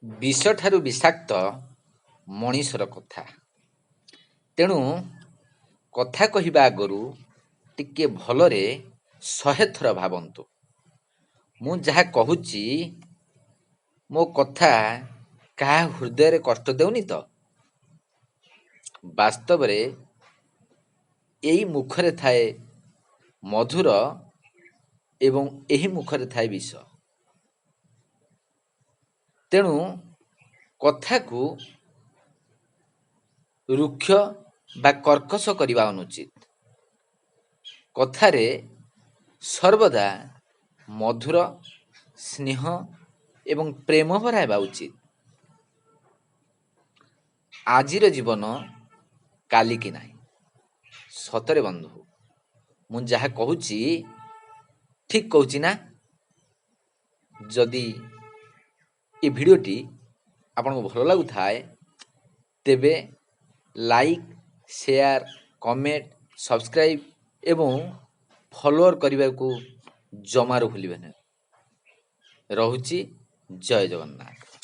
ବିଷ ଠାରୁ ବିଷାକ୍ତ ମଣିଷର କଥା। ତେଣୁ କଥା କହିବା ଆଗରୁ ଟିକେ ଭଲରେ 100 ଥର ଭାବନ୍ତୁ। ମୁଁ ଯାହା କହୁଛି ମୋ କଥା କାହା ହୃଦୟରେ କଷ୍ଟ ଦେଉନି ତ? ବାସ୍ତବରେ ଏଇ ମୁଖରେ ଥାଏ ମଧୁର ଏବଂ ଏହି ମୁଖରେ ଥାଏ ବିଷ। ତେଣୁ କଥାକୁ ରୁକ୍ଷ ବା କର୍କଶ କରିବା ଅନୁଚିତ। କଥାରେ ସର୍ବଦା ମଧୁର, ସ୍ନେହ ଏବଂ ପ୍ରେମ ଭରା ହେବା ଉଚିତ। ଆଜିର ଜୀବନ କାଲିକି ନାହିଁ। ସତରେ ବନ୍ଧୁ, ମୁଁ ଯାହା କହୁଛି ଠିକ କହୁଛି ନା? ଯଦି ଏ ଭିଡ଼ିଓଟି ଆପଣଙ୍କୁ ଭଲ ଲାଗୁଥାଏ ତେବେ ଲାଇକ୍, ସେୟାର, କମେଣ୍ଟ, ସବସ୍କ୍ରାଇବ୍ ଏବଂ ଫଲୋଅର କରିବାକୁ ଜମାରୁ ଭୁଲିବେ ନାହିଁ। ରହୁଛି। ଜୟ ଜଗନ୍ନାଥ।